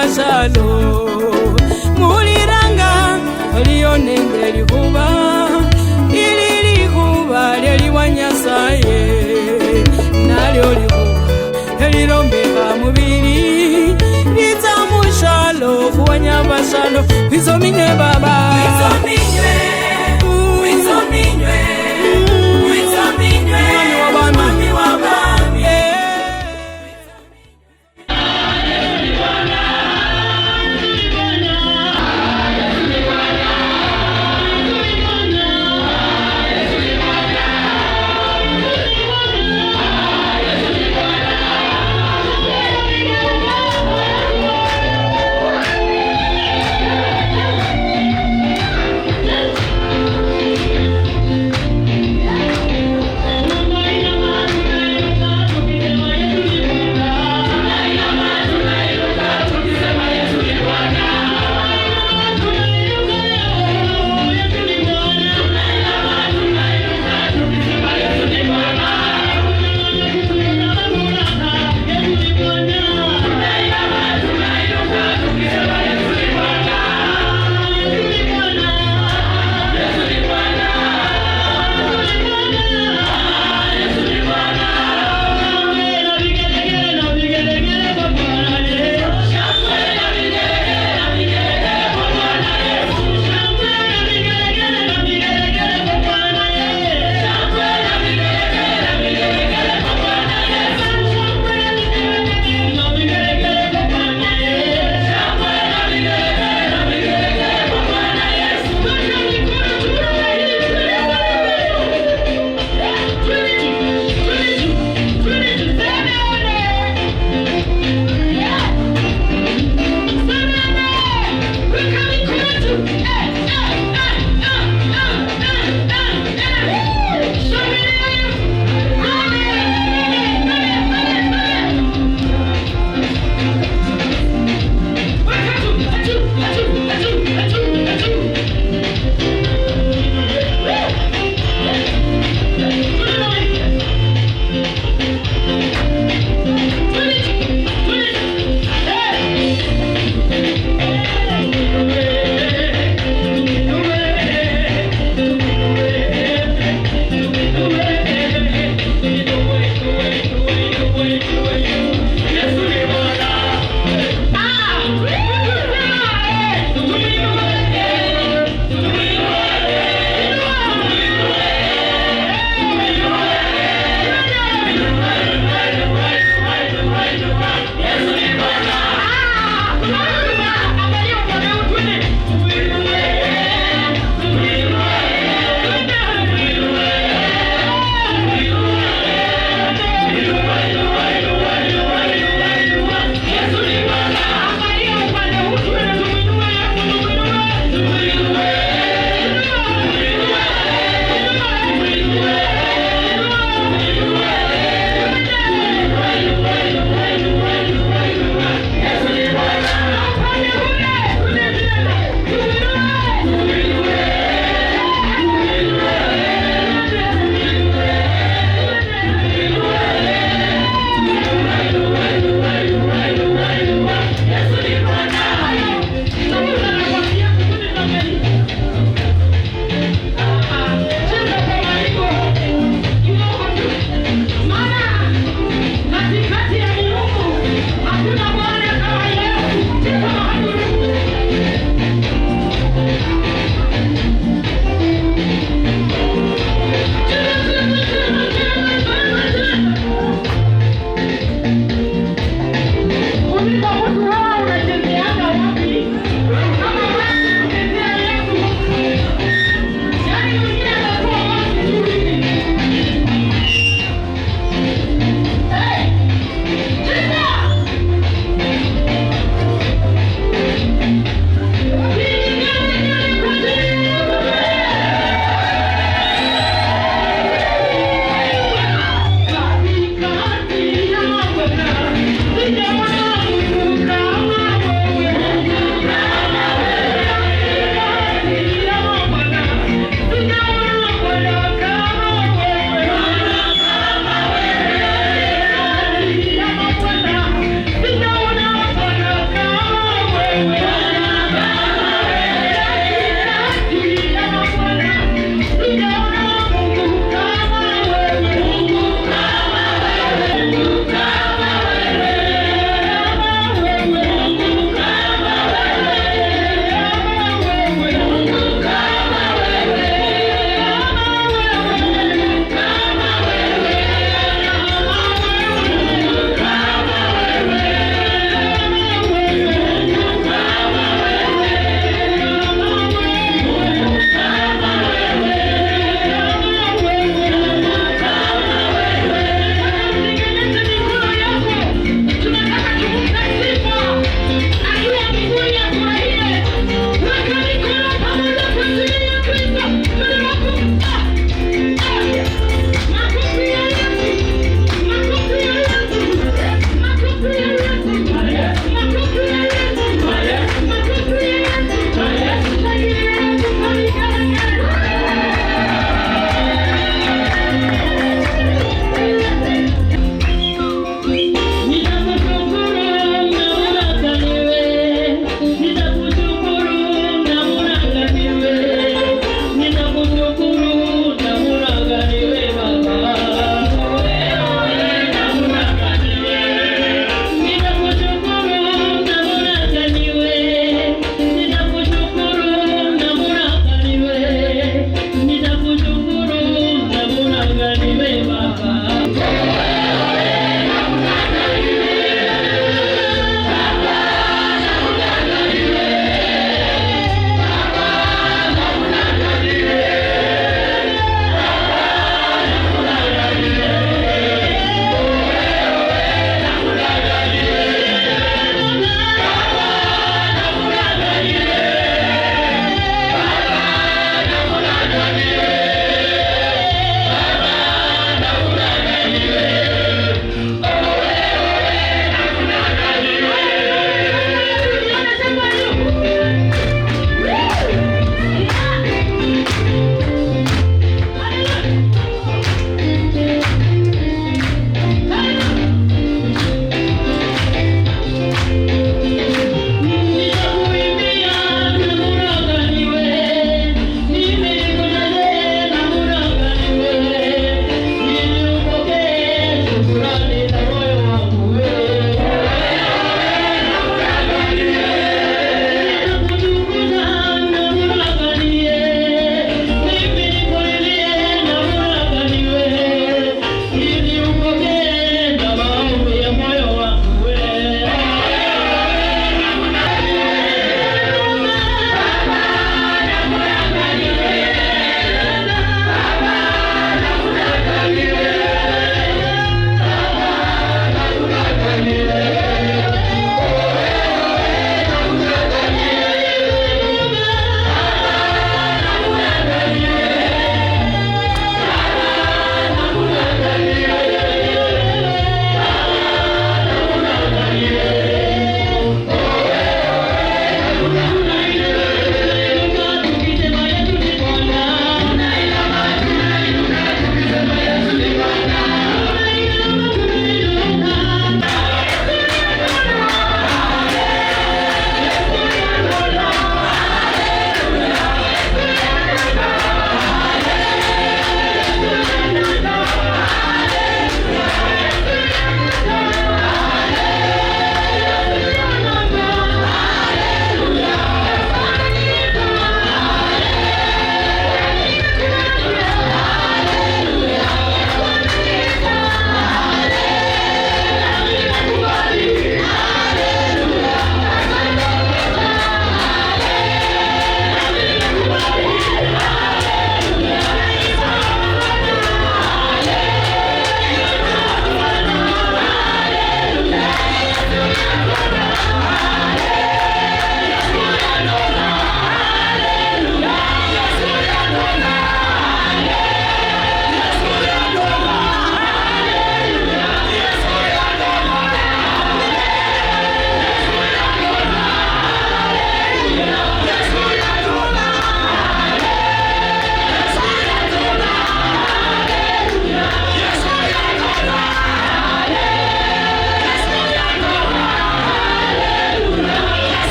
bashalo muliranga lionende likuba ili likuba lyeliwanyasaye nalyo likuba lilombeka mubili liza mushalo kuwanya bashalo wizominye baba wizominye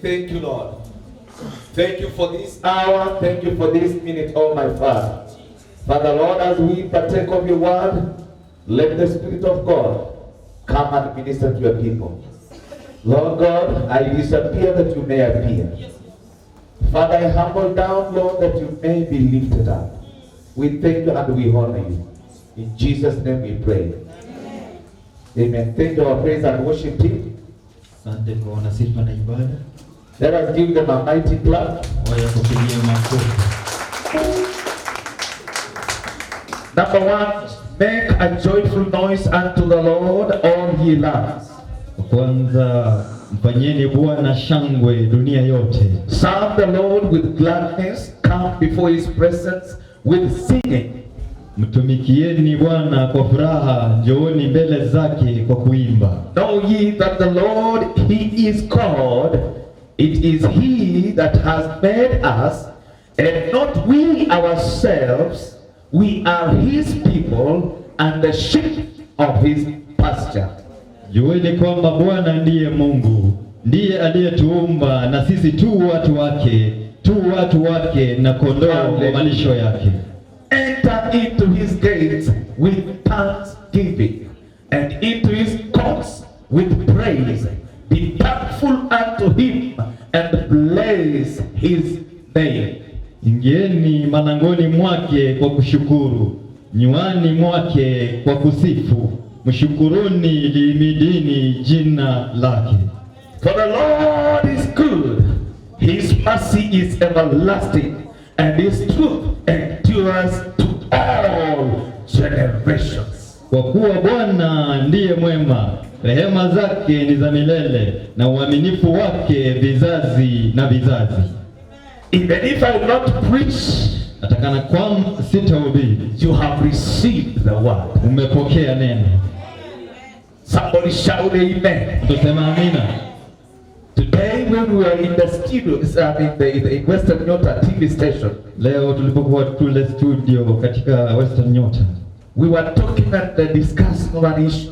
thank you, Lord. Thank you for this hour. Thank you for this minute, oh my Father. Father, Lord, as we partake of your word, let the Spirit of God come and minister to your people. Lord God, I disappear that you may appear. Father, I humble down, Lord, that you may be lifted up. We thank you and we honor you. In Jesus' name we pray. Amen. Thank you, our praise and worship team. Asante kwa wanasifa na ibada. Let us give them a mighty clap. Waya kupigia makofi. Number one, make a joyful noise unto the Lord, all ye lands. Kwanza, mfanyeni Bwana shangwe dunia yote. Serve the Lord with gladness, come before his presence with singing. Mtumikieni Bwana kwa furaha, njooni mbele zake kwa kuimba. Know ye that the Lord, he is God. It is he that has made us, and not we ourselves. We are his people and the sheep of his pasture. Jueni kwamba Bwana ndiye Mungu, ndiye aliyetuumba na sisi tu watu wake na kondoo wa malisho yake. Enter into his gates with thanksgiving, and into his courts with praise. Be thankful unto him and bless his name. Ingieni malangoni mwake kwa kushukuru, nywani mwake kwa kusifu. Mshukuruni, liimidini jina lake. For the Lord is good, his mercy is everlasting, and his truth endures to all generations. Kwa kuwa Bwana ndiye mwema, rehema zake ni za milele, na uaminifu wake vizazi na vizazi. Even if I will not preach, atakana kwamba sitahubiri, you have received the word. Umepokea neno. Somebody shout amen. Tusema amina. Today when we are in the studio, in the Western Nyota TV station. Leo tulipokuwa kule studio katika Western Nyota, we were talking and discussing one issue.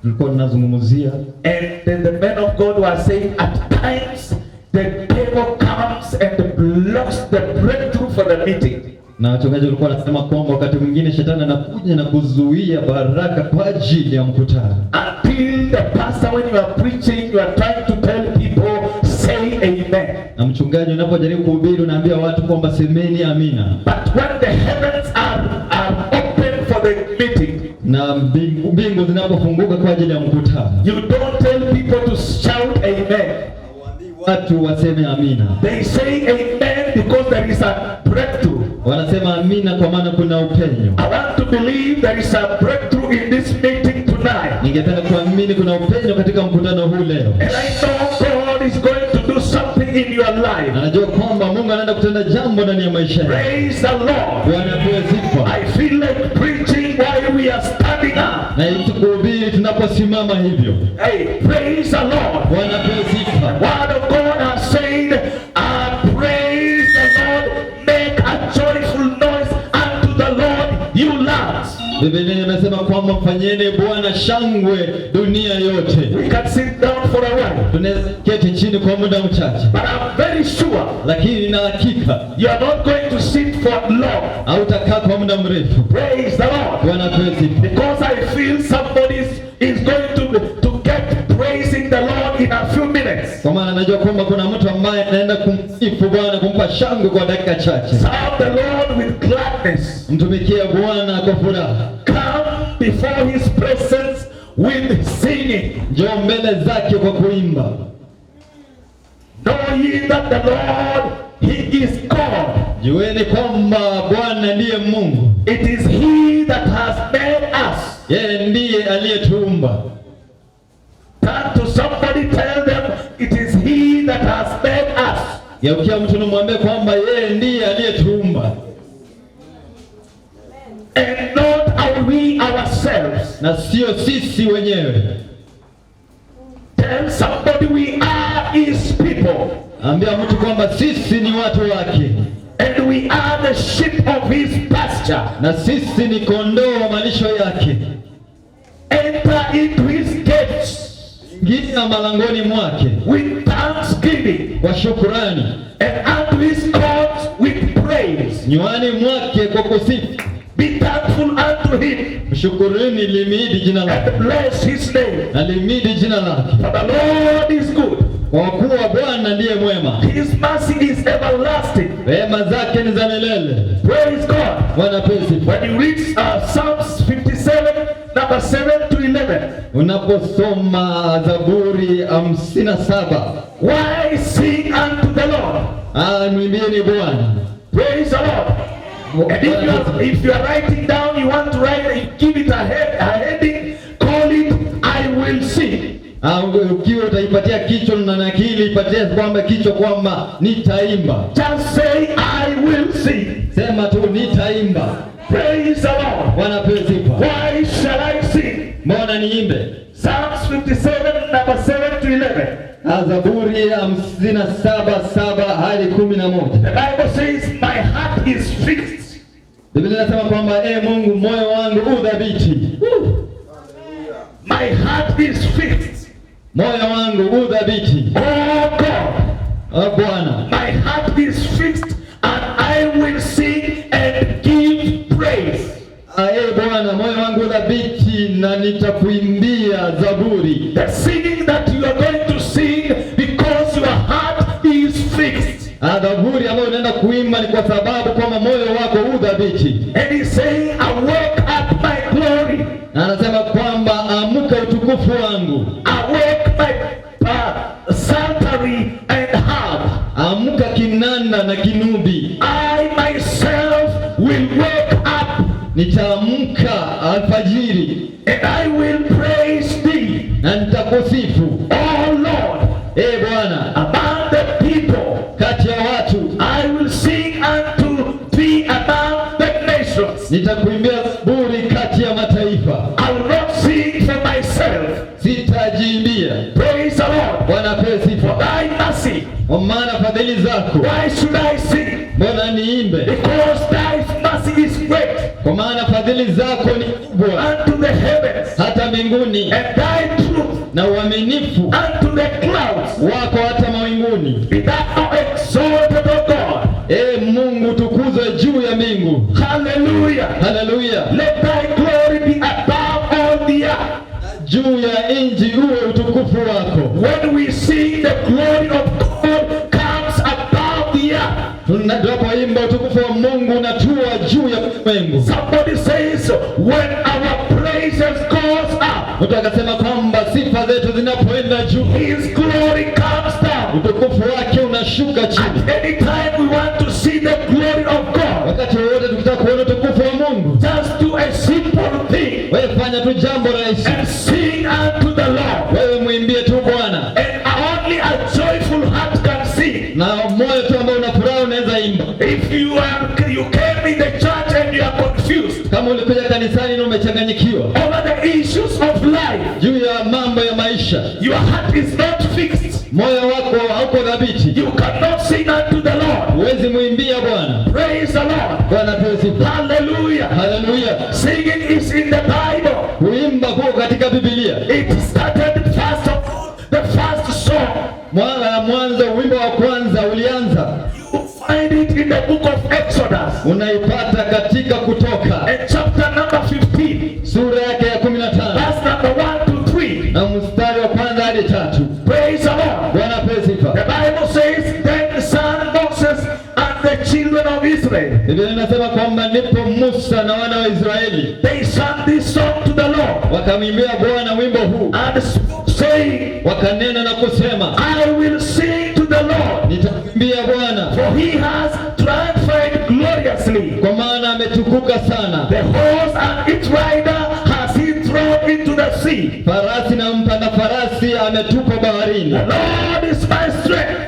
Tulikuwa tunazungumzia, and the men of God were saying at times the devil comes and blocks the breakthrough for the meeting. Na wachungaji walikuwa wanasema kwamba wakati mwingine shetani anakuja na kuzuia baraka kwa ajili ya mkutano. Until the pastor, when you are preaching, you are trying to tell people, say amen. Na mchungaji unapojaribu kuhubiri unaambia watu kwamba semeni amina. But when the heavens are open for the meeting, na mbingu zinapofunguka kwa ajili ya mkutano, you don't tell people to shout amen. Watu waseme amina. They say amen because there is a breakthrough. Wanasema amina kwa maana kuna upenyo. I want to believe there is a breakthrough in this meeting tonight. Ningependa kuamini kuna upenyo katika mkutano huu leo. And I know God is going to do something in your life. Najua kwamba Mungu anaenda kutenda jambo ndani ya maisha yako. Praise the Lord. Bwana apewe sifa. I feel like preaching while we are standing up. Na tukuhubiri tunaposimama hivyo. Hey, praise the Lord. Bwana apewe sifa. Word of God has said, praise the Lord, make a joyful noise unto the Lord, you lands. Biblia inasema kwamba mfanyeni Bwana shangwe dunia yote. We can sit down for a while. Tunaweza keti chini kwa muda mchache. But I'm very sure, lakini na hakika, you are not going to sit for long. Hautakaa kwa muda mrefu. Praise the Lord. Bwana apewe sifa. Because I feel somebody is going to get praising the Lord in a few minutes. Kwa maana najua kwamba kuna mtu ambaye anaenda kumsifu Bwana, kumpa shangwe kwa dakika chache. Serve the Lord with gladness. Mtumikie Bwana kwa furaha. Come before his presence with singing. Njoo mbele zake kwa kuimba. Know ye that the Lord, he is God. Jueni kwamba Bwana ndiye Mungu. It is he that has made us. Yeye ndiye aliyetuumba. Turn to somebody, tell them it is he that has made us. Geukia mtu namwambie kwamba yeye ndiye aliyetuumba. And not we ourselves. Na sio sisi wenyewe. Tell somebody we are his people. Ambia mtu kwamba sisi ni watu wake. And we are the sheep of his pasture. Na sisi ni kondoo wa malisho yake. Enter into his gates. Ingia malangoni mwake with thanksgiving. thanksgiving. kwa shukrani, And unto his courts with praise. nywani mwake kwa kusifu. Be thankful unto him Mshukuruni, limidi jina lake, and bless his name. na limidi jina lake, For the Lord is good. kwa kuwa Bwana ndiye mwema, His mercy is everlasting. rehema zake ni za milele. Praise God. Bwana pesi. When you read Psalms 57, number 7 to 11. Unaposoma Zaburi 57, Why sing unto the Lord? mwimbieni Bwana. Praise the Lord. And if you are writing down, you want to write, give it a heading, call it, I will sing. Ukiwa utaipatia kichwa na nakili, ipatie kwamba kichwa kwamba nitaimba. Just say, I will sing. Sema tu nitaimba. Praise the Lord. Bwana pesifa. Why shall I sing? Mbona niimbe? Psalms 57, number 7 to 11. Zaburi 57:7 hadi 11. The Bible says, my heart is fixed. Biblia inasema kwamba Mungu, moyo wangu udhabiti. My heart is fixed. Moyo wangu udhabiti. Oh God. Bwana. My heart is fixed and I will sing and give praise. Bwana, moyo wangu udhabiti na nitakuimbia zaburi. The singing that you are going to sing because your heart is fixed. Zaburi ambayo unaenda kuimba ni kwa sababu kwamba moyo wako udhabiti. And he's saying, awake up my glory. Na anasema kwamba amka utukufu wangu. Awake my psaltery and harp. Amka kinanda na kinubi. I myself will wake up. Nitaamka alfajiri. And I will praise thee. Na nitakusifu. Oh Lord. Bwana. Among the people. Kati ya watu. I will sing unto thee among the nations. Nitakuimbia zaburi kati ya mataifa. I will not sing for myself. Sitajiimbia. Praise the Lord. Bwana pesifa. For thy mercy. Kwa maana fadhili zako. Why should I sing? Mbona niimbe? Because thy mercy is great. Kwa maana fadhili zako ni kubwa Unto the heavens. hata mbinguni. And thy truth. Na uaminifu Unto the clouds. wako hata mawinguni. Be thou exalted, O God. Mungu tukuzwe juu ya mbingu. Hallelujah. Hallelujah. Let thy glory be above all the earth. Juu ya inji uwe utukufu wako. When we sing, the glory of God comes above the earth. Tunapoimba utukufu wa Mungu unatua juu ya mbingu. Somebody says, when our praises goes up, mtu akasema kwamba sifa zetu zinapoenda juu, his glory comes down. utukufu wake unashuka chini. At any time we want to see the glory of God, Wakati wote tukitaka kuona utukufu wa Mungu, just do a simple thing. wewe fanya tu jambo rahisi. And sing unto the Lord. Wewe muimbie tu Bwana. And only a joyful heart can sing. Na moyo tu ambao una furaha unaweza imba. If you came in the church and you are confused, Kama ulikuja kanisani na umechanganyikiwa over the issues of life, juu ya mambo ya maisha, your heart is not fixed, moyo wako hauko dhabiti, you cannot sing unto the Lord. huwezi muimbia Bwana. Praise the Lord. Bwana pewe sifa. Hallelujah. Haleluya. Singing is in the Bible. Kuimba kwa katika Biblia. It started first of all, the first song. Mwanzo, wimbo wa kwanza ulianza. You find it in the book of Exodus. Unaipata katika Kutoka. And chapter number 15. Sura yake ya 15. That's number 1 to 3. Na mstari wa kwanza hadi 3. Praise the Lord. Bwana pewe The sifa. Bible says, then son Moses and the children of Israel, Biblia inasema kwamba ndipo Musa na wana wa Israeli they sang this song to the Lord wakamwimbia Bwana wimbo huu, and saying, wakanena na kusema, I will sing to the Lord, nitamwimbia Bwana for he has triumphed gloriously. kwa maana ametukuka sana. The horse and its rider has he thrown into the sea. Farasi na mpanda farasi ametupa baharini. The Lord is my strength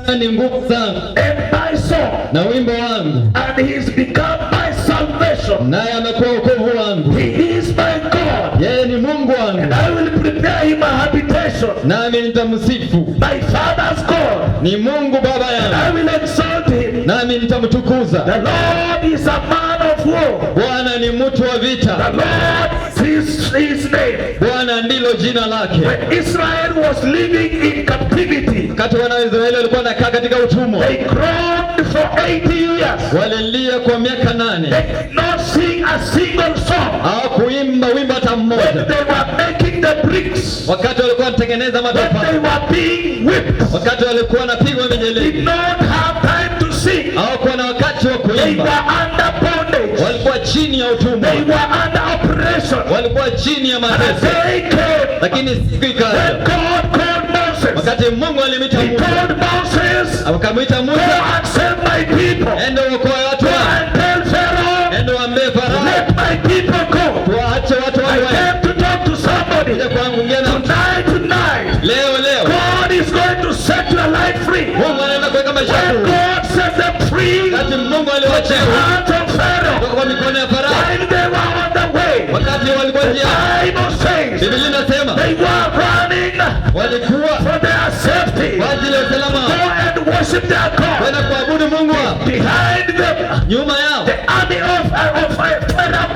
Bwana ni nguvu zangu and my song, na wimbo wangu, and he has become my salvation. naye amekuwa wokovu wangu. He is my God, Yeye ni Mungu wangu, and I will prepare him a habitation. nami nitamsifu. My father's God, Ni Mungu baba and yangu, I will exalt him. nami nitamtukuza. The Lord is a man of of war. Bwana ni mtu wa The vita. Lord is his name. Bwana ndilo jina lake. When Israel was living in captivity, Wakati wana wa Israeli walikuwa wanakaa katika utumwa, they groaned for 80 years. walilia kwa miaka 8. They did not sing a single song. Hawakuimba wimbo hata When mmoja. they were making the bricks, Wakati walikuwa wanatengeneza when they matofali, were being whipped, wakati walikuwa wanapigwa they did mijeledi, not have time to sing. hawakuwa na wakati wa They were kuimba. under bondage. Walikuwa chini ya utumwa, They were under oppression. walikuwa chini ya And a mateso. day came Lakini siku when ikaja, God called Moses. wakati Mungu alimwita He Musa, told Moses, akamwita go Musa, and save my people. ende uokoe watu Go wangu, and tell Pharaoh, ende waambie Farao, let my people go. tuwaache watu I wangu waende. came to talk to somebody. Kuja kuangukia na mtu. Tonight, Leo God is going to set your life free. Mungu anaenda kuweka maisha When yako. God set them free Wakati Mungu from the aliwachia hands of Pharaoh, kutoka kwa mikono ya Farao, while they were on the way, wakati walikuwa the njia, Bible says Biblia inasema they were running walikuwa for their safety. kwa ajili ya usalama Go and worship their God. kwenda kuabudu Mungu wao. Behind them, Nyuma yao the army of Pharaoh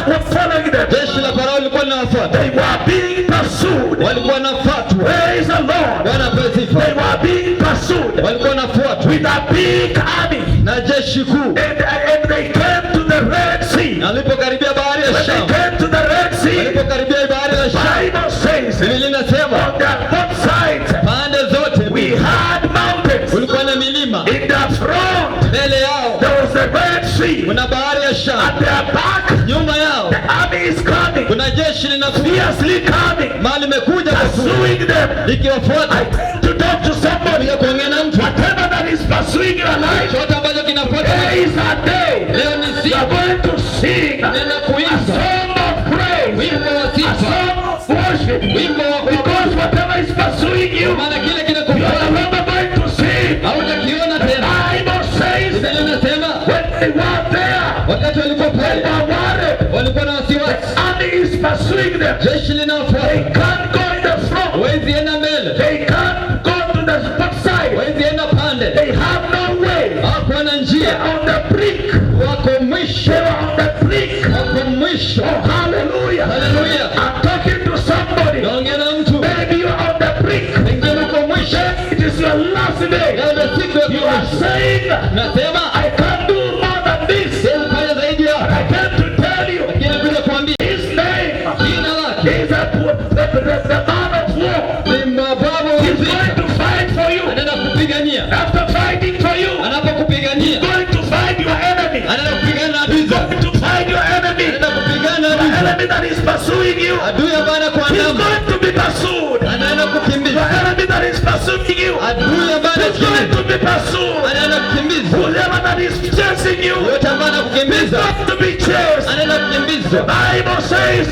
was following them. jeshi la Farao lilikuwa linawafuata, They were being pursued. walikuwa wanafuatwa. Praise the Lord. Bwana apewe They sifa. were being pursued Walikuwa wanafuatwa with a big army. na jeshi kuu, And they came to the Red Sea. na walipokaribia bahari ya When they Shamu, came to the Red Sea, walipokaribia bahari ya Shamu, Bible says Biblia inasema on their both sides pande zote we had mountains. kulikuwa na milima, In the front mbele yao there was the Red Sea. kuna bahari ya Shamu, At their back nyuma yao the army is coming, kuna jeshi linakuja, fiercely coming, mali limekuja pursuing them. likiwafuata. I came to talk to somebody. Kuja kuongea na mtu, Whatever that is pursuing your life, chochote ambacho kinafuata, there is a day leo ni you are siku going to sing nenda a kuimba song of praise, wimbo wa a sifa, song of worship, wimbo wa because whatever is pursuing you, maana kile you are kinakufuata no longer going to sing. hautakiona tena. Bible says Biblia inasema when they were there, wakati walikuwa they pale were worried. walikuwa na wasiwasi, Army is pursuing them. jeshi They linawafuata, can't go in the front. hawezi enda mbele, They can't go to the back side. hawezi enda pande, They have no way. hawakuwa na They njia, are on the brink. wako mwisho, They are on the brink. wako mwisho. Oh, hallelujah. Haleluya. I'm talking to somebody. Naongea na mtu, Maybe you are on the brink. pengine uko mwisho, It is your last day. leo ndio siku ya You are mwisho. saying, Nasema I can't do more than this. siwezi fanya zaidi ya I came to tell you, lakini kuja kuambia his name jina lake is the man of war. ni mababu wa He's vita, going to fight for you. anaenda kupigania, After fighting for you, anapokupigania going to fight your enemy. anaenda kupigana na adui zako, Going to fight your enemy. anaenda kupigana na The adui zako, enemy that is pursuing you. adui ambaye He's anakuandama going to be pursued. anaenda The kukimbiza, enemy that is pursuing you. adui ambaye He's going anakukimbiza to be pursued. anaenda kukimbiza, Whoever that is chasing you. yote ambaye He's anakukimbiza going to be chased. anaenda The kukimbizwa. Bible says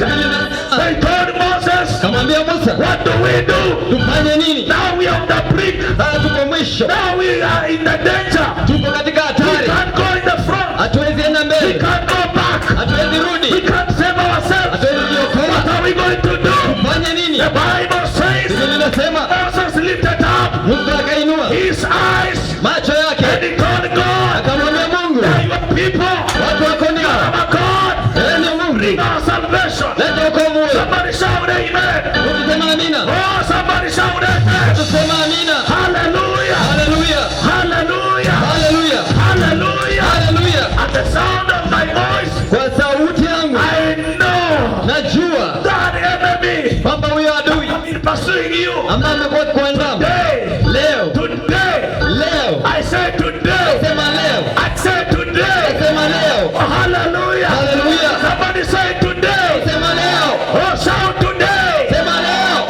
they told Moses, Kamwambia Musa, what do we do? tufanye nini? Now we are on the brink. Sasa tuko mwisho, Now we are in the danger. tuko katika We hatari, can't go in the front. hatuwezi enda We mbele, can't go back. hatuwezi We rudi, can't save ourselves. hatuwezi What jiokoa. are we going to do? Fanye nini? The Bible says Biblia inasema Moses lifted up Musa akainua his eyes macho and yake he told God, akamwambia Mungu, "Are your people, watu wako ni hawa, our God, enyi Mungu, bring our salvation." leta wokovu wetu. Somebody shout amen. Ukisema amina, Oh, somebody shout amen. tusema amina. Hallelujah. Haleluya, Hallelujah. haleluya, Hallelujah. haleluya. At the sound of my voice, Kwa sauti yangu I know najua that enemy kwamba huyo adui have been pursuing you. ambaye amekuwa kuandama Today, leo, I say today, sema leo, I say today. sema leo, Oh, hallelujah. Hallelujah. Somebody say today. sema leo, Oh, shout today. sema leo.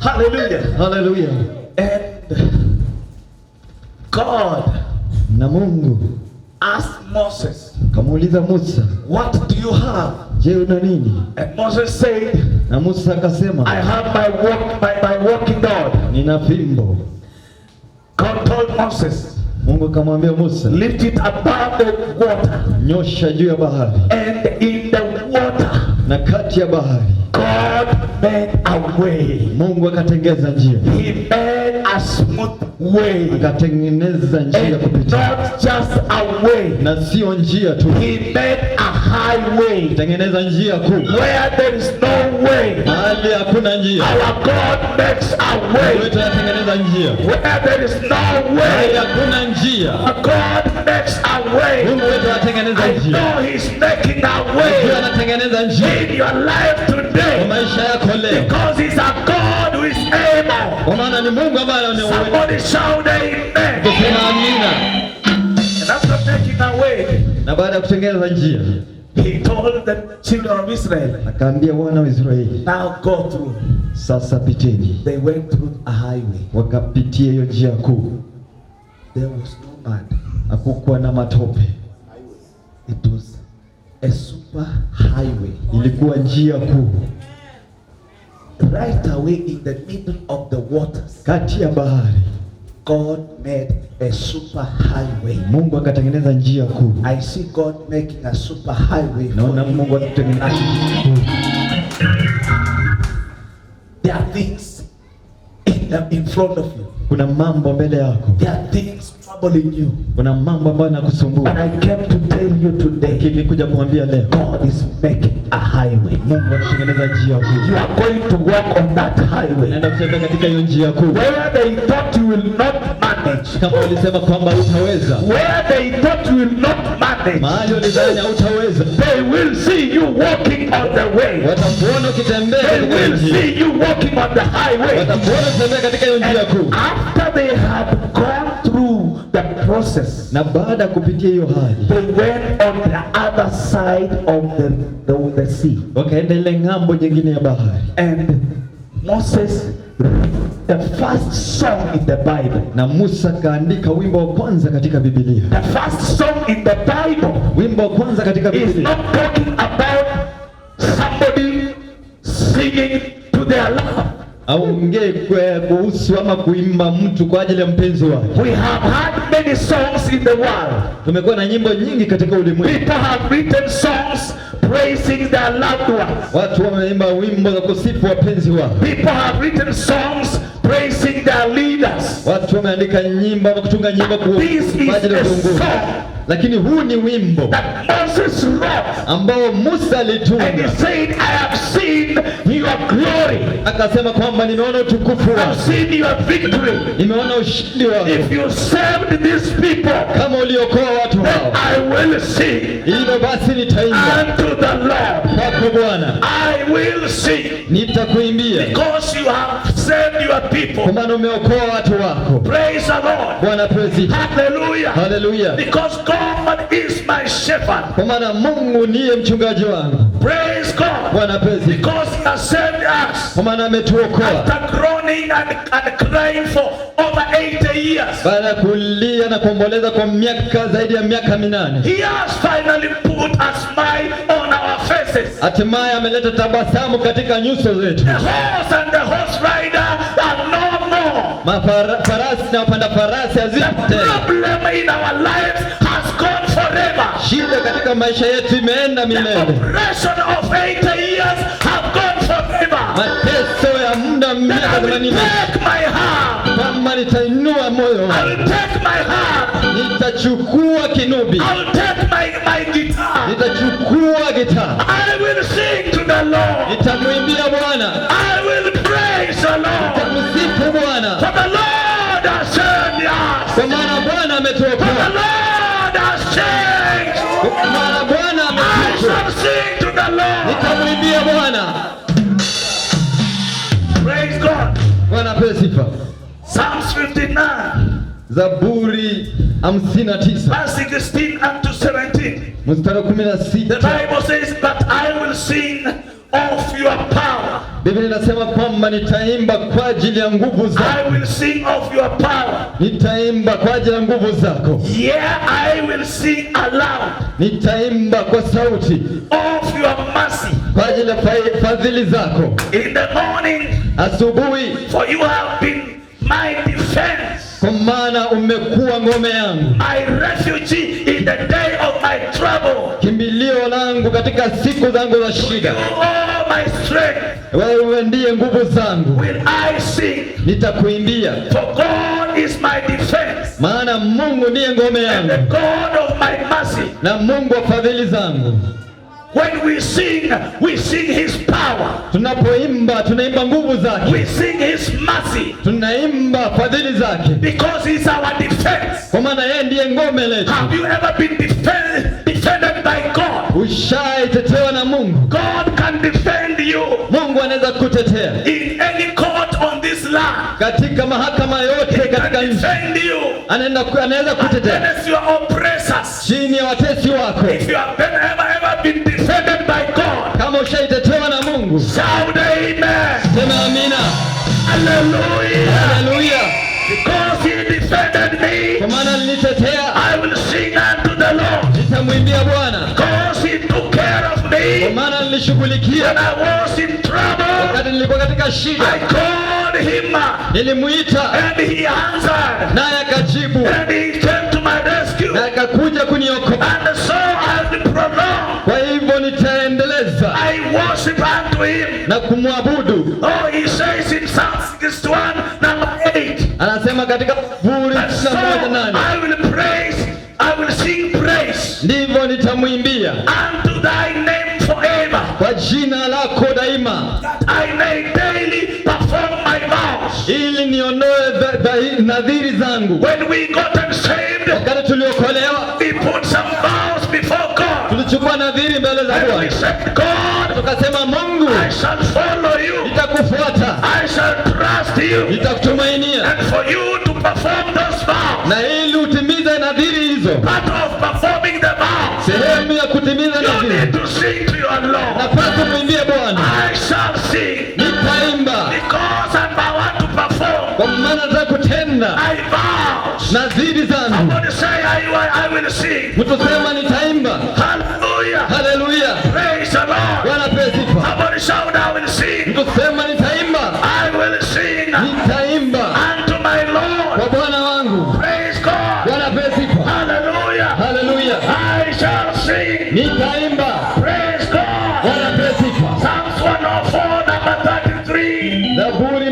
Hallelujah. Haleluya. And God Na Mungu asked Moses, kamuuliza Musa, what do you have? je, una nini? And Moses said, Na Musa I akasema, have my walking rod. nina fimbo. God told Moses, Mungu akamwambia Musa, lift it above the water. nyosha juu ya bahari, And in the water, na kati ya bahari God made a way. Mungu akatengeza njia. He made a a smooth way. Akatengeneza njia kupita. Not just a way. Na sio njia tu. He made a highway. Tengeneza njia kuu. Where there is no way. Mahali hakuna njia. Our God makes a way. Wewe tunatengeneza njia. Where there is no way. Mahali hakuna njia. God makes a way. Mungu wetu anatengeneza I njia. know He's making a way. Mungu anatengeneza njia. In your life today. Kwa maisha yako leo. Because He's a God who is able. Kwa maana ni Mungu ambaye ana uwezo. Somebody shout amen. Tuseme amina. And after making a way, Na baada ya kutengeneza njia, He told the children of Israel, akaambia wana wa Israeli, now go through. sasa piteni. They went through a highway. Wakapitia hiyo njia kuu. There was no mud. Hakukuwa na matope. It was a super highway. Ilikuwa njia kuu. Right away in the middle of the waters, Kati ya bahari, God made a super highway. Mungu akatengeneza njia kuu. I see God making a super highway. Naona Mungu akitengeneza njia kuu. There are things in front of you. Kuna mambo mbele yako. There are things troubling you. Kuna mambo ambayo And yanakusumbua. I came to tell you today, Nilikuja kuambia leo, God is making a highway. Mungu anatengeneza njia kuu. You are going to walk on that highway. Unaenda kutembea katika hiyo njia kuu. Where they thought you will not manage. Kama walisema kwamba hutaweza, Where they thought you will not manage. mahali walidhani hutaweza, They will see you walking on the way. watakuona ukitembea They katika hiyo will njia. see you walking on the highway. Watakuona ukitembea katika hiyo njia kuu. After they had gone through the process, Na baada ya kupitia hiyo hali, they went on the other side of the sea. wakaenda ile ng'ambo nyingine ya bahari. And Moses, the first song in the Bible, Na Musa kaandika wimbo wa kwanza katika Biblia. the first song in the Bible Wimbo wa kwanza katika is Biblia not talking about somebody singing to their love. aongee kuhusu ama kuimba mtu kwa ajili ya mpenzi wake. We have had many songs in the world. Tumekuwa na nyimbo nyingi katika ulimwengu. People have written songs praising their loved ones. Watu wameimba wimbo za kusifu wapenzi wao. People have written songs praising their leaders. Watu wameandika nyimbo ama kutunga nyimbo kwa This is ajili ya a uongozi. song Lakini huu ni wimbo that Moses wrote. ambao Musa And he alitunga. said, I have seen your glory. Akasema kwamba nimeona utukufu I've wako. seen your victory. Nimeona ushindi wako. If you saved these people, Kama uliokoa watu then hao. I will sing Hivyo basi nitaimba unto the Lord. kwako Bwana. I will sing Nitakuimbia because you have saved your kwa people. maana umeokoa watu wako. Praise the Lord. Bwana praise. Hallelujah. Haleluya. Because God is my shepherd. Kwa maana Mungu ndiye mchungaji wangu. Praise God. Bwana praise. Because He has saved us Kwa maana ametuokoa after groaning and crying for over 80 years. baada ya kulia na kuomboleza kwa miaka zaidi ya miaka 8. He has finally put a smile on our faces. Hatimaye ameleta tabasamu katika nyuso zetu. The horse and the horse rider are no more. Farasi na wapanda farasi The hazipo tena. problem in our lives has gone forever. Shida katika maisha yetu imeenda The milele. oppression of 80 years have gone forever. Mateso ya muda Then I miaka will 80. take my heart. Kama nitainua moyo, I will take my heart. nitachukua kinubi, I will take my guitar. nitachukua gitaa, I will sing to the Lord. nitamwimbia Bwana, I will praise the Lord. nitamsifu Bwana, For the Lord has saved us. kwa maana Bwana For the ametuokoa, Lord has changed. kwa maana Bwana I ametuokoa. shall sing to the Lord. Nitamwimbia Bwana. Praise God. Bwana apewe sifa. Psalms 59, Zaburi 59 verse 16 up to 17. mstari wa The 16. Bible says, but I will sing of your power. Biblia inasema kwamba nitaimba kwa ajili ya nguvu I zako. will sing of your power. Nitaimba kwa ajili ya nguvu zako. Yeah, I will sing aloud Nitaimba kwa sauti of your mercy kwa ajili ya fadhili zako. in the morning, Asubuhi, for you have been my defense. Kwa maana umekuwa ngome yangu, my refuge in the day of my trouble, kimbilio langu katika siku zangu za shida. Oh, my strength, wewe ndiye nguvu zangu. will I sing, nitakuimbia. For God is my defense, maana Mungu ndiye ngome and the yangu God of my mercy. na Mungu wa fadhili zangu. When we sing his power. Tunapoimba tunaimba nguvu zake. We sing his mercy. Tunaimba fadhili zake. Because he's our defense. Kwa maana yeye ndiye ngome letu. Have you ever been defended by God? Ushaitetewa na Mungu. God can defend you. Mungu anaweza kutetea. In any court on this land. Katika mahakama yote katika nchi. Defend you. Anaweza kutetea. Against your oppressors. Chini ya watesi wako. If you have ever been defended by God. Kama ushaitetewa na Mungu. Shout amen. Sema amina. Hallelujah. Hallelujah. Because he defended me. Kwa maana alinitetea. I will sing unto the Lord. Nitamwimbia Bwana. Because he took care of me. Kwa maana nilishughulikia. When I was in trouble. Wakati nilikuwa katika shida. I called him. Nilimuita. And he answered. Naye akajibu. And he came to my rescue. Na akakuja kuniokoa. And so I will prolong. Kwa hivyo nitaendeleza. I worship unto him. Na kumwabudu. Oh, he says in Psalm 61 number 8. Anasema katika Zaburi 61:8. I will praise, I will sing praise. Ndivyo nitamwimbia. Unto thy name forever. Kwa jina lako daima. That I may daily perform my vows. Ili niondoe nadhiri zangu. When we got saved. Wakati tuliokolewa. We put some vows before God. Tulichukua nadhiri mbele za Bwana. We said, God. Tukasema Mungu. I shall follow you. Nitakufuata. I shall trust you. Nitakutumainia. And for you to perform those vows. Na ili utimize nadhiri hizo. Part of performing the vows. Sehemu ya kutimiza nadhiri. You need to sing to your Lord. Napaswa kumwimbia Bwana. I shall sing. Nitaimba. Because I want to perform. Kwa maana nataka kutenda. I vow. Nadhiri zangu. Somebody say I will sing. Mtu sema nitaimba. Hallelujah. Hallelujah. Praise the Lord. Bwana apewe sifa. Somebody shout I will sing. Mtu sema nitaimba. I will sing. Nitaimba. Unto my Lord. Kwa Bwana wangu. Praise God. Bwana apewe sifa. Hallelujah. Hallelujah. I shall sing. Nitaimba. Praise God. Bwana apewe sifa. Psalms 104 number 33. Zaburi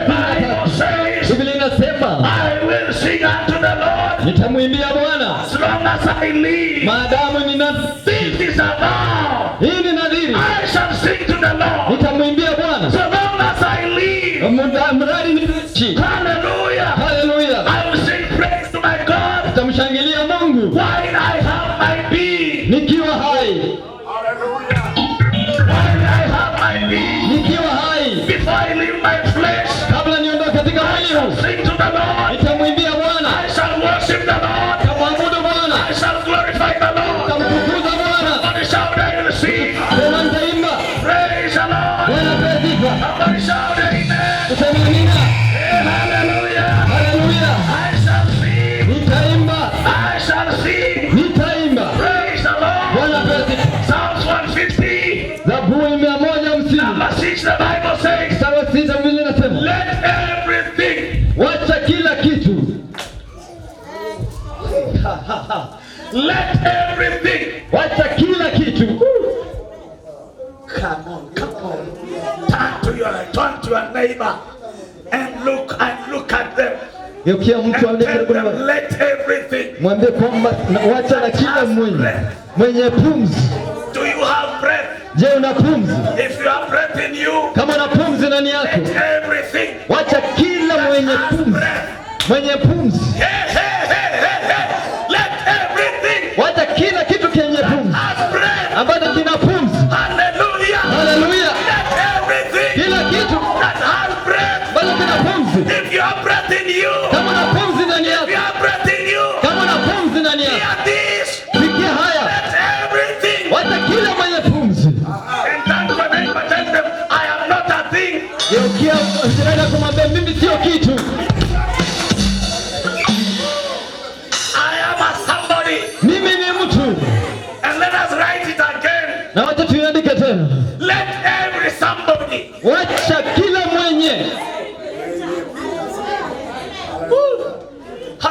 104:33. Biblia inasema, I will sing unto the Lord. nitamwimbia Bwana. As long as I live. Maadamu nina. This is a vow. Hii ni nadhiri. I shall sing to the Lord. Nitamwimbia Bwana. So long as I live. Mradi niishi. Hallelujah. Hallelujah. I will sing praise to my God. Nitamshangilia Mungu. While I have my being. Nikiwa hai. Hallelujah. While I have my being. Nikiwa hai. Before I leave my flesh. Kabla niondoke katika mwili huu. Sing to the Lord. Nitamwimbia Bwana. I shall worship the Lord. Nitamwabudu Bwana. I shall glorify the Lord. Nitamtukuza Bwana. Somebody shout I will sing. Sema nitaimba. Praise the Lord. Bwana apewe sifa. Somebody shout amen. Tuseme amina. Hallelujah. Hallelujah. I shall sing. Nitaimba. I shall sing. Nitaimba. Praise the Lord. Bwana apewe sifa. Psalms 150. Zaburi 150. Number 6, the Bible says, Sawa 6 Biblia inasema, let everything, wacha kila kitu. let everything. Wacha kila kitu. Come on. Turn to your neighbor and look at them. Geukia mtu And tell them, aliye let everything. mwambie kwamba wacha na kila mwenye pumzi. Do you have breath? Je, una pumzi? If you have breath in you, Kama una pumzi ndani yako, let everything. wacha kila mwenye Have pumzi. breath. Mwenye pumzi. Hey. Let everything. Wacha kila kitu kenye pumzi. Have breath. Ambacho kina pumzi. Hallelujah. Hallelujah. Let everything. Kila kitu That has breath. ambacho kina pumzi. If you have breath in you. Kama una pumzi ndani If you yako. have breath in you. Kama una pumzi ndani yako. Hear this. Sikia haya. Let everything. Wacha kila mwenye pumzi. And thank God, but tell them, I am not a thing. Geukia jirani kumwambia mimi sio kitu.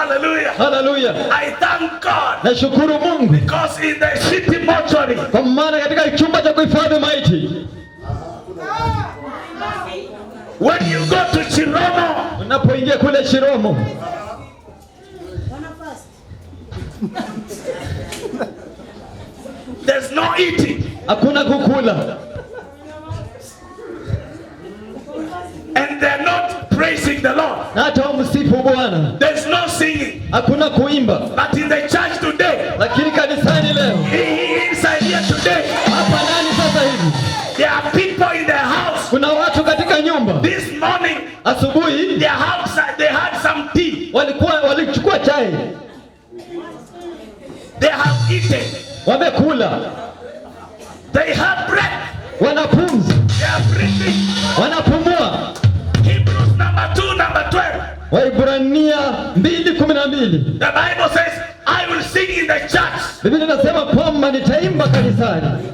Hallelujah. Hallelujah. I thank God. Nashukuru Mungu. Because in the city mortuary. Kwa maana katika chumba cha kuhifadhi maiti. When you go to Chiromo. Unapoingia kule Chiromo. There's no eating. Hakuna kukula. And they're not praising the Lord. Na hata msifu Bwana. There's no singing. Hakuna kuimba. But in the church today. Lakini kanisani leo. Inside here today. Hapa ndani sasa hivi. There are people in their house. Kuna watu katika nyumba. This morning. Asubuhi. They had some tea. Walichukua chai. They have eaten. Wamekula. They have breath. Wanapumzi. They are breathing. Wanapumua. Hebrews number 2, number 12. Waibrania 2:12. The Bible says, I will sing in the church. Biblia inasema kwamba nitaimba kanisani.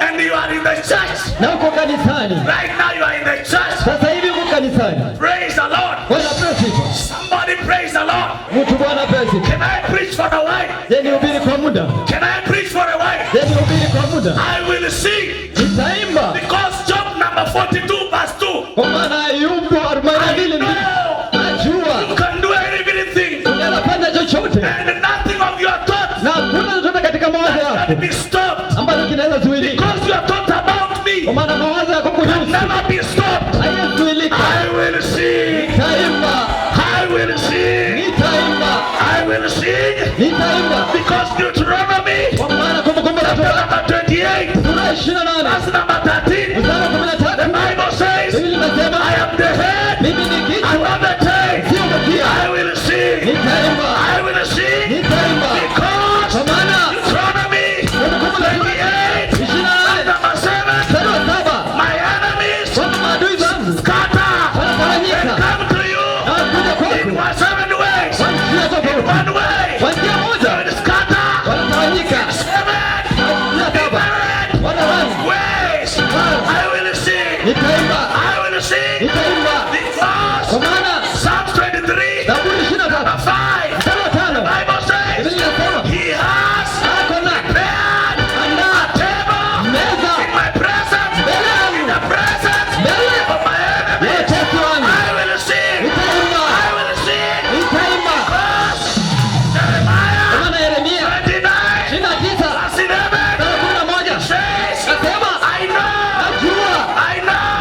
And you are in the church. Na uko kanisani. Right now you are in the church. Sasa hivi uko kanisani. Praise the Lord. Bwana asifiwe. Somebody praise the Lord. Mtu Bwana asifiwe. Can I preach for a while? Je, nihubiri kwa muda? Can I preach for a while? Je, nihubiri kwa muda? I will sing. Nitaimba. Because Job number 42 verse 2. Kwa maana Ayubu 42 najua. You can do everything. Unafanya chochote. And nothing of your thoughts. Na hakuna chochote katika mawazo yako. Can be stopped. Ambacho kinaweza zuilika. Because your thought about me. Kwa maana mawazo yako kuhusu. Never be stopped. Hayazuilika. I will sing. Nitaimba. I will sing. Nitaimba. I will sing. Nitaimba. Because Deuteronomy. Kwa maana Kumbukumbu la Torati Number 28. sura 28. Verse number 13. Mstari 13. The Bible says, Biblia inasema I am the head. mimi ni I kichwa. am the tail. Sio mkia. I will sing. Nitaimba. I will sing. Nitaimba. Because Kwa maana Deuteronomy Kumbukumbu la 28. 28. Number 7. Mstari wa 7. My enemies Kwamba maadui zangu scatter and wanatawanyika come to you na wakuja in kwako 7 ways. kwa njia tofauti. One way. Kwa njia moja And scatter wanatawanyika 7 na njia 7 wanawani. ways. I will sing. Nitaimba. I will sing. Nitaimba. Because Kwa maana Psalms 23. Zaburi 23 5. mstari wa 5. Bible says Biblia inasema he has ako na prepared andaa a table meza in my presence, mbele yangu, in the presence mbele of my ya enemies. watesi wangu. I will sing. Nitaimba. I will sing. Nitaimba. Because Kwa Jeremiah maana Yeremia 29 29 verse 11 mstari wa 11 says, nasema I know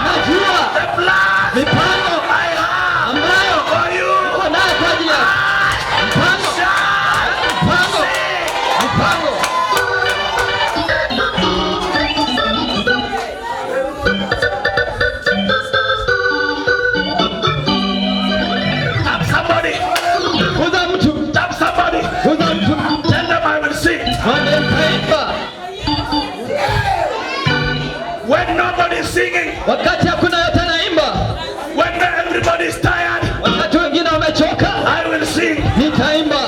najua the plan mipango I have ambayo for you. uko nayo kwa ajili yako. Mipango. Tap somebody. Kuza mtu. Tap somebody. Kuza mtu. Tell them I will sing. Mwambie nitaimba. When nobody is singing, Wakati hakuna yote anaimba. when everybody is tired, Wakati wengine wamechoka. I will sing. Nitaimba.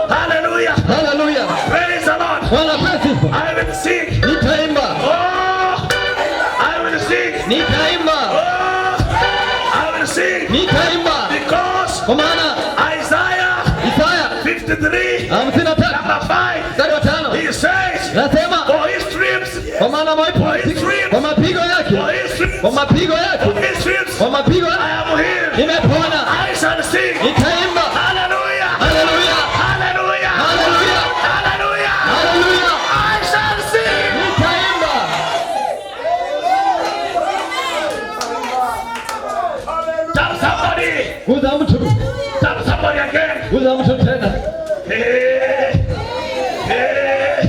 Hallelujah. Haleluya. Praise the Lord. Bwana asifiwe. I will sing. Nitaimba. Oh, I will sing. Nitaimba. Oh, I will sing. Nitaimba. Because Kwa maana Isaiah Isaya 53, 53 number 5, mstari wa 5 he says, nasema for his trips, kwa maana kwa mapigo yake, for his trips, kwa mapigo yake, for his trips, kwa mapigo I yake am healed. nimepona. I shall sing. Nitaimba. Hallelujah. Haleluya. Hallelujah. Haleluya. Hallelujah. Haleluya. I shall sing. Nitaimba. Tap somebody. Kuza mtu. Tap somebody again. Kuza mtu tena. Hey. Hey.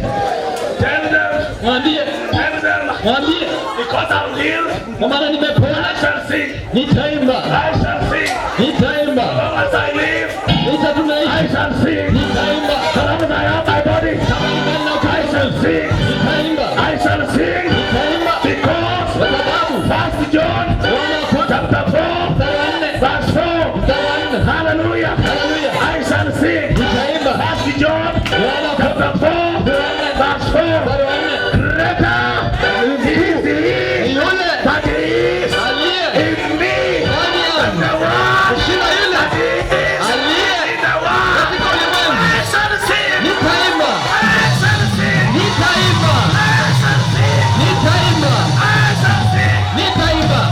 Tell them. Mwambie. Tell them. Mwambie. Because I'm healed. Kwa maana nimepona. I shall sing. Nitaimba. I shall sing. Nitaimba. As I live, Nitatunaishi. I shall sing. Nitaimba. So long as I have my body, I shall sing. Nitaimba. I shall sing. Nitaimba. Because Kwa sababu 1 John chapter 4 verse 4. Hallelujah. Hallelujah. I shall sing. Nitaimba. 1 John chapter 4 verse 4. Greater is he Yule that is aliye in me ndani than yangu the one kushinda yule aliye katika ulimwengu. Nitaimba, nitaimba, nitaimba, nitaimba.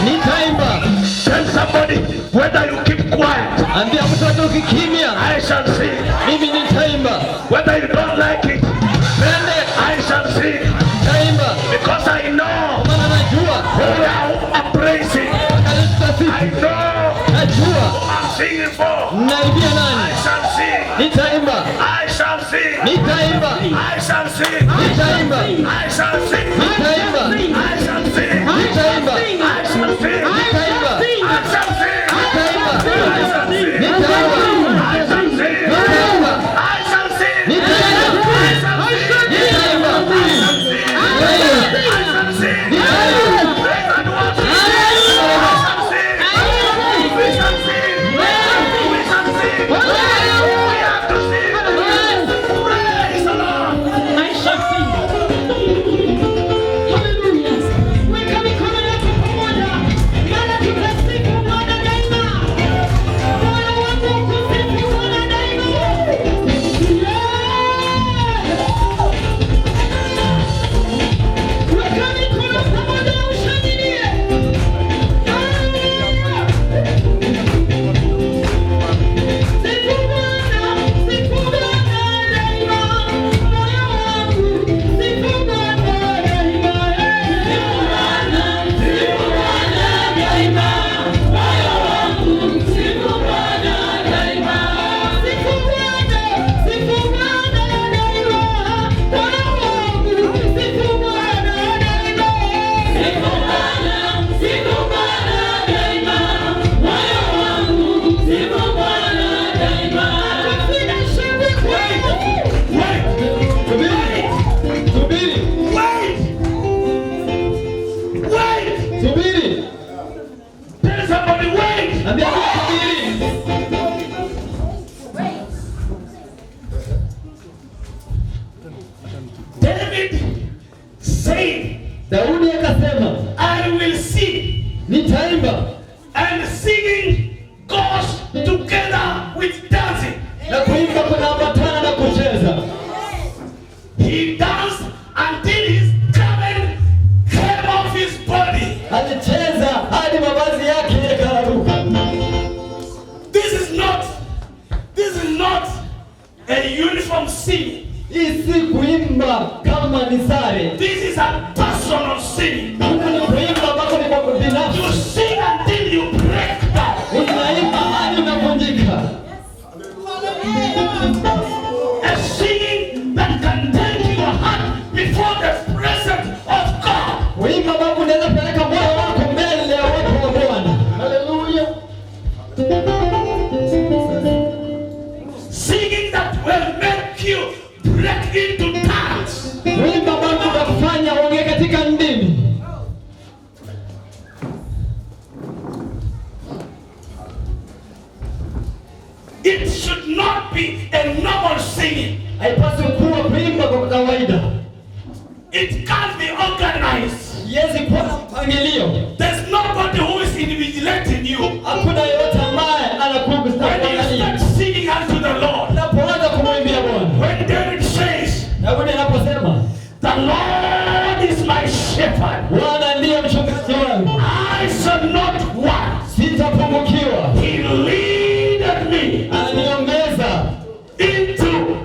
Nitaimba. Tell somebody whether you keep quiet. Ambia mtu atoke kimya. I shall sing. Mimi nitaimba. Whether you don't like it. Pende. I shall sing. Nitaimba. Because I know. Maana najua. Who I'm praising. I know. Najua. Who I'm singing for. Naimbia nani? I shall sing. Nitaimba. I shall sing. Nitaimba. I shall sing. Nitaimba. I shall sing. Nitaimba. I shall sing. Nitaimba. I shall sing. Nitaimba. I shall sing. Nitaimba. I shall sing. Nitaimba. I shall sing. Nitaimba. I shall sing. Nitaimba. Nitaimba. Daudi akasema, I will sing. Nitaimba. And singing goes together with dancing. Na kuimba kunaambatana na kucheza. He danced until his garment came off his body. Alicheza hadi mavazi yake yakararuka. This is not a uniform singing. Hii si kuimba kama ni sare. This is a personal singing. Ni kuimba ambako ni kwa binafsi. You sing until you break down. Unaimba hadi unavunjika. A singing that can take your heart before the presence of God. Kuimba ambako unaweza peleka moyo wako mbele ya uwepo wa Bwana. Haleluya. Singing that will make you break into tongues. Kuimba ambako utakufanya uongee katika ndimi. It should not be a normal singing. Haipaswi kuwa kuimba kwa kawaida. It can't be organized. Yezi kuwa na mpangilio. There's nobody who is invigilating you. Hakuna yeyote ambaye anakugusa. When you start singing unto the Lord, Unapoanza kumwimbia Bwana. when David says, Daudi anaposema, the Lord is my shepherd, Bwana ndiye mchungaji wangu, I shall not want. sitapungukiwa. He leadeth me Ananiongeza into.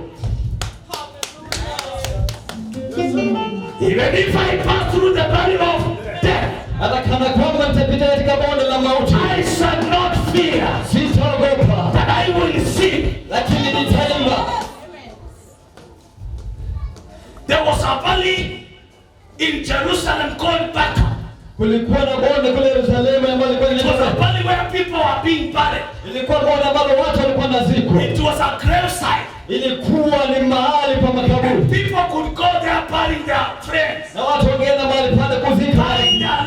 Even if I pass through the valley of death, hata kana kwamba nitapita katika bonde la mauti, I shall not fear, sitaogopa, but I will sing. lakini nitaimba. There was a valley in Jerusalem called Baca. Kulikuwa na bonde kule Yerusalemu ambalo lilikuwa It was a linaitwa, valley where people were being buried. ilikuwa bonde ambalo watu walikuwa nazikwa. It was a gravesite. Ilikuwa ni mahali pa makaburi, People could go there burying their friends, na watu wangeenda mahali pale kuzika burying their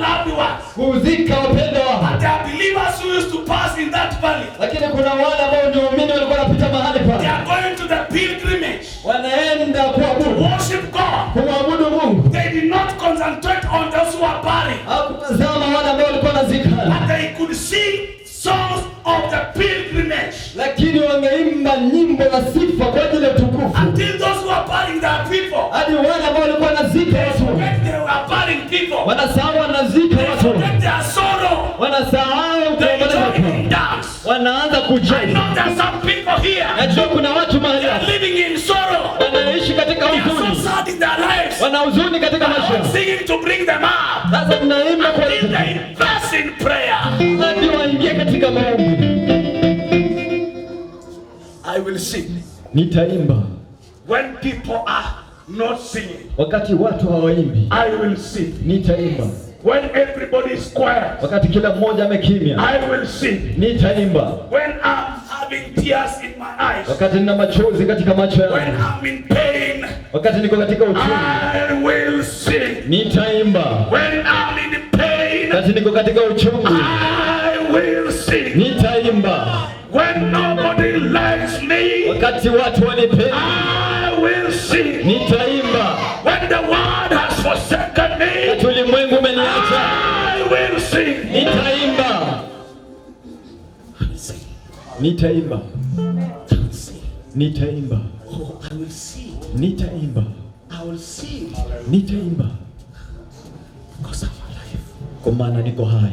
kuzika wapendwa wao. But there are believers who used to pass in that valley. Lakini kuna wale ambao ndio waumini walikuwa wanapita mahali pale. They are going to the pilgrimage. Wanaenda kuabudu. Worship God. Kumwabudu Mungu. They did not concentrate on those who are buried. Hakutazama wale ambao walikuwa wanazikana. But they could sing songs of the pilgrimage. Lakini wangeimba nyimbo za sifa kwa ajili ya utukufu. Until those who are burying their people. Hadi wale ambao walikuwa wanazika watu. When they were burying people. Wanasahau wanazika watu. They forget their sorrow. Wanasahau kuomboleza. Wanaanza kuja. I know there are some people here. Najua kuna watu mahali They are living in sorrow. wanaishi katika They are huzuni. so sad in their lives. Wana huzuni katika maisha yao. Singing to bring them up. Sasa tunaimba kwa Until they invest in prayer. hadi waingie katika maombi. I will sing. Nitaimba. When people are not singing, Wakati watu hawaimbi, I will sing. nitaimba. When everybody is quiet, Wakati kila mmoja amekimya, I will sing. nitaimba. When I'm having tears in my eyes, Wakati nina machozi katika macho when yangu, I'm in pain, wakati niko katika uchungu, I will sing. nitaimba. When I'm in pain, Wakati niko katika uchungu, I will sing. nitaimba. When nobody likes me, Wakati watu wanipendi, I will sing. nitaimba. When the world has forsaken me, Wakati ulimwengu umeniacha, I will sing. nitaimba. Nitaimba. Nitaimba. Oh, I will sing. Nitaimba. I will sing. Nitaimba. Because I'm alive. Kwa maana niko hai.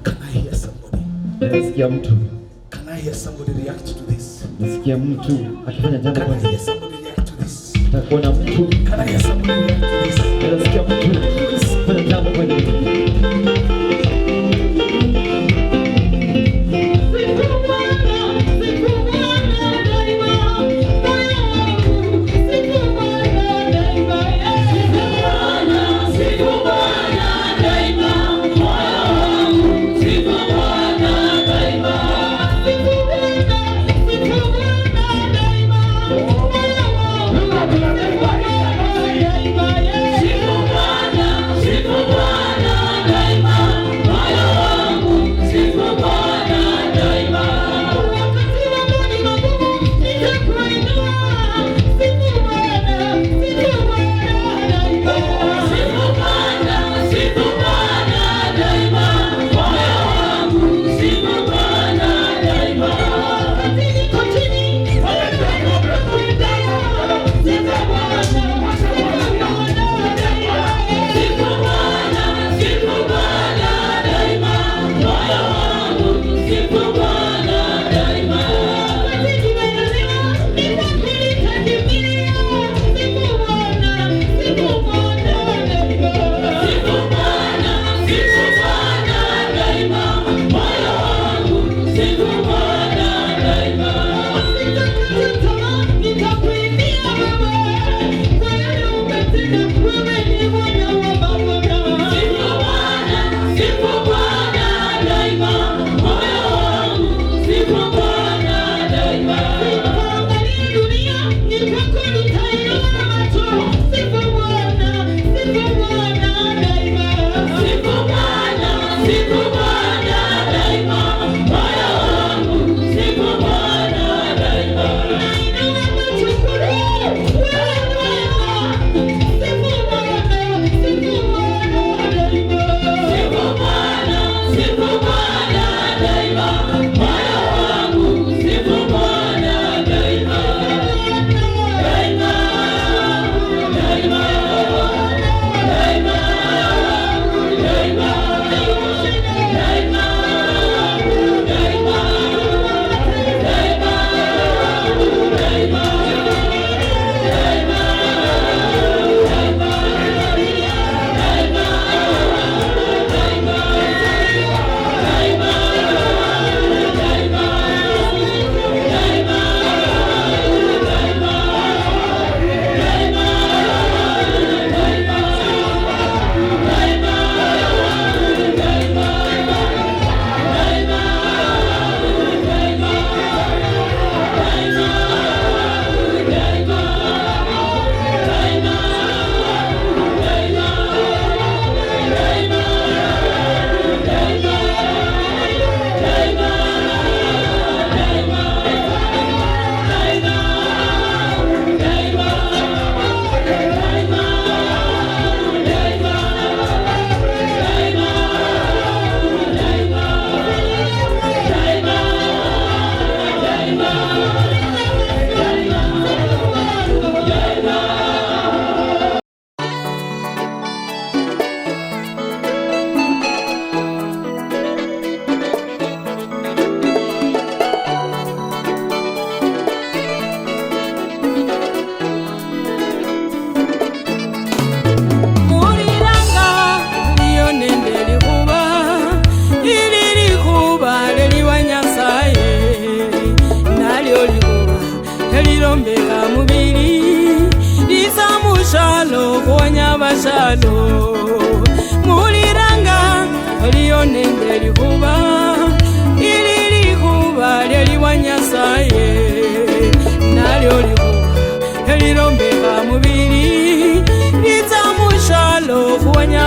Can I hear somebody? Nasikia mtu. Can I hear somebody react to this? Nasikia mtu akifanya jambo Can I kwa hear somebody react to this? Nitakuona mtu. Can I hear somebody react to this? Nasikia mtu akifanya jambo kwa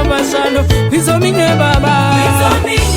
bashando, kwizominye baba, kwizominye